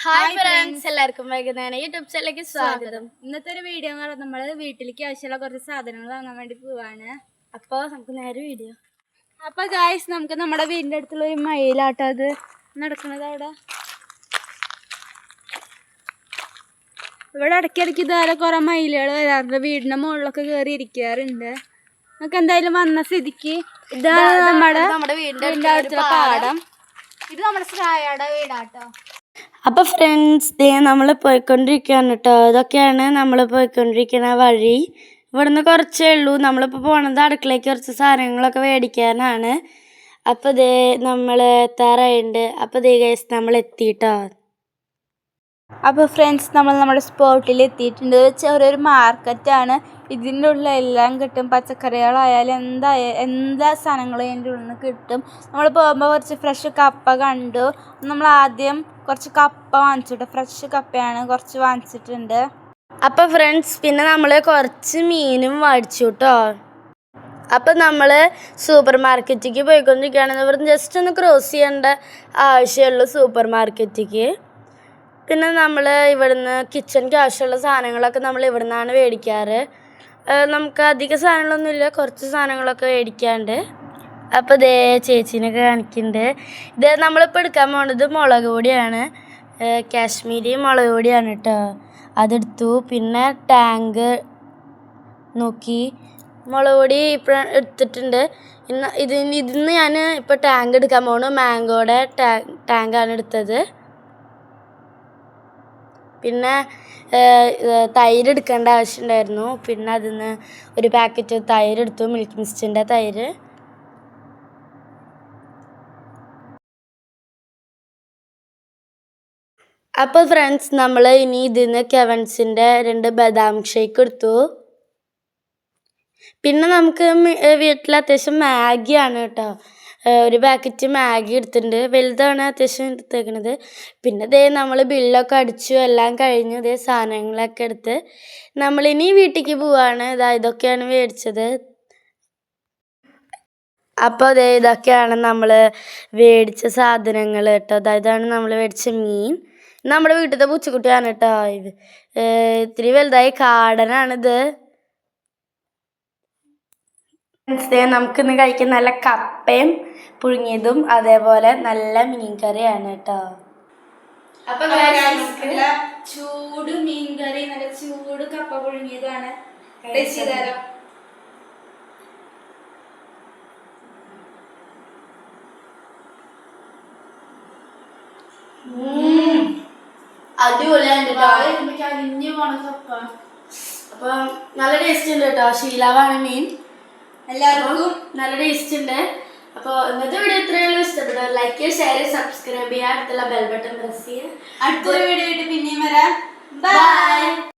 Hi friends, എല്ലാവർക്കും വൈകുന്നേരം YouTube ചാനലിലേക്ക് സ്വാഗതം. ഇന്നത്തെ ഒരു വീഡിയോ നമ്മൾ വീട്ടിലേക്ക് ആവശ്യമുള്ള കുറച്ച് സാധനങ്ങൾ വാങ്ങാൻ വേണ്ടി പോവാണ്. അപ്പോൾ നമുക്ക് നേരെ വീഡിയോ. അപ്പോൾ ഗായ്സ്, നമുക്ക് നമ്മുടെ വീടിൻ്റെ അടുത്തുള്ള ഒരു മയിലാട്ടോ അത് നടക്കുന്നത്. ഇവിടെ ഇടയ്ക്കിടയ്ക്ക് ഇതുവരെ കുറേ മയിലുകൾ വരാറുണ്ട്. വീടിൻ്റെ മുകളിലൊക്കെ കയറി ഇരിക്കാറുണ്ട്. നമുക്ക് എന്തായാലും വന്ന സ്ഥിതിക്ക് ഇതാണ് നമ്മുടെ വീടിൻ്റെ അടുത്തുള്ള പാടം. ഇത് നമ്മുടെ ശ്രായയുടെ വീടാട്ടോ. അപ്പോൾ ഫ്രണ്ട്സ്, നമ്മൾ പോയിക്കൊണ്ടിരിക്കുകയാണ് കേട്ടോ. ഇതൊക്കെയാണ് നമ്മൾ പോയിക്കൊണ്ടിരിക്കുന്ന വഴി. ഇവിടുന്ന് കുറച്ചേ ഉള്ളൂ. നമ്മളിപ്പോൾ പോണത് അടുക്കളയ്ക്ക് കുറച്ച് സാധനങ്ങളൊക്കെ മേടിക്കാനാണ്. അപ്പോൾ നമ്മൾ എത്താറായിട്ടുണ്ട്. അപ്പോൾ ഗൈസ്, നമ്മൾ എത്തിയിട്ടോ. അപ്പോൾ ഫ്രണ്ട്സ്, നമ്മൾ നമ്മുടെ സ്പോട്ടിൽ എത്തിയിട്ടുണ്ട്. ചെറിയൊരു മാർക്കറ്റാണ്. ഇതിൻ്റെ ഉള്ളിൽ എല്ലാം കിട്ടും. പച്ചക്കറികളായാലും എന്താ സാധനങ്ങളും ഇതിൻ്റെ ഉള്ളിൽ നിന്ന് കിട്ടും. നമ്മൾ പോകുമ്പോൾ കുറച്ച് ഫ്രഷ് കപ്പ കണ്ടു. നമ്മൾ ആദ്യം കുറച്ച് കപ്പ വാങ്ങിച്ചിട്ട്, ഫ്രഷ് കപ്പയാണ് കുറച്ച് വാങ്ങിച്ചിട്ടുണ്ട്. അപ്പോൾ ഫ്രണ്ട്സ്, പിന്നെ നമ്മൾ കുറച്ച് മീനും മേടിച്ചു കേട്ടോ. അപ്പം നമ്മൾ സൂപ്പർ മാർക്കറ്റിലേക്ക് പോയിക്കൊണ്ടിരിക്കുകയാണ്. ഇവിടുന്ന് ജസ്റ്റ് ഒന്ന് ക്രോസ് ചെയ്യേണ്ട ആവശ്യമുള്ളൂ സൂപ്പർ മാർക്കറ്റിലേക്ക്. പിന്നെ നമ്മൾ ഇവിടുന്ന് കിച്ചണിക്ക് ആവശ്യമുള്ള സാധനങ്ങളൊക്കെ നമ്മൾ ഇവിടെ നിന്നാണ് മേടിക്കാറ്. നമുക്ക് അധിക സാധനങ്ങളൊന്നുമില്ല, കുറച്ച് സാധനങ്ങളൊക്കെ മേടിക്കാണ്ട്. അപ്പോൾ ചേച്ചീനൊക്കെ കാണിക്കുന്നുണ്ട്. നമ്മളിപ്പോൾ എടുക്കാൻ പോകുന്നത് മുളക് പൊടിയാണ്. കാശ്മീരി മുളക് പൊടിയാണ് കേട്ടോ. അതെടുത്തു. പിന്നെ ടാങ്ക് നോക്കി മുളക് പൊടി ഇപ്പോൾ എടുത്തിട്ടുണ്ട്. ഇതിന്ന് ഞാൻ ഇപ്പോൾ ടാങ്ക് എടുക്കാൻ പോകണു. മാംഗോയുടെ ടാങ്കാണ് എടുത്തത്. പിന്നെ തൈര് എടുക്കേണ്ട ആവശ്യമുണ്ടായിരുന്നു. പിന്നെ അതിന്ന് ഒരു പാക്കറ്റ് തൈര് എടുത്തു, മിൽക്ക് മിസ്റ്റിൻ്റെ തൈര്. അപ്പോൾ ഫ്രണ്ട്സ്, നമ്മൾ ഇനി ഇതിന്ന് കെവൻസിൻ്റെ 2 ബദാം ഷേക്ക് എടുത്തു. പിന്നെ നമുക്ക് വീട്ടിൽ അത്യാവശ്യം മാഗിയാണ് കേട്ടോ. ഒരു പാക്കറ്റ് മാഗി എടുത്തിട്ടുണ്ട്. വലുതാണ് അത്യാവശ്യം എടുത്തേക്കണത്. പിന്നെ നമ്മൾ ബില്ലൊക്കെ അടിച്ചു, എല്ലാം കഴിഞ്ഞു. സാധനങ്ങളൊക്കെ എടുത്ത് നമ്മളിനി വീട്ടിലേക്ക് പോവാണ്. ഇതൊക്കെയാണ് മേടിച്ചത്. അപ്പോൾ ഇതൊക്കെയാണ് നമ്മൾ മേടിച്ച സാധനങ്ങൾ കേട്ടോ. ഇതാണ് നമ്മൾ മേടിച്ച മീൻ. നമ്മുടെ വീട്ടിലത്തെ പൂച്ചക്കുട്ടിയാണ് കേട്ടോ. ഇത്തിരി വലുതായി കാടനാണിത്. നമുക്കിന്ന് കഴിക്കുന്ന നല്ല കപ്പയും പുഴുങ്ങിയതും അതേപോലെ നല്ല മീൻ കറിയാണ് കേട്ടോ. അപ്പൊ ചൂട് മീൻ കറി, നല്ല ചൂട് കപ്പ പുഴുങ്ങിയതാണ്. അടിപൊളിയാണ് അരിഞ്ഞു പോണ കപ്പ. അപ്പൊ നല്ല ടേസ്റ്റ് ഉണ്ട് കേട്ടോ. ശീലാവാണ് മീൻ. എല്ലാവർക്കും നല്ല ടേസ്റ്റ് ഉണ്ട്. അപ്പോൾ ഇന്നത്തെ വീഡിയോ ഇത്രയുള്ളൂ. ഇഷ്ടപ്പെട്ട ലൈക്ക് ചെയ്യുക, ഷെയർ ചെയ്യുക, സബ്സ്ക്രൈബ് ചെയ്യുക, അടുത്തുള്ള ബെൽ ബട്ടൺ പ്രസ് ചെയ്യുക. അടുത്തൊരു വീഡിയോ ആയിട്ട് പിന്നെയും വരാം. ബൈ.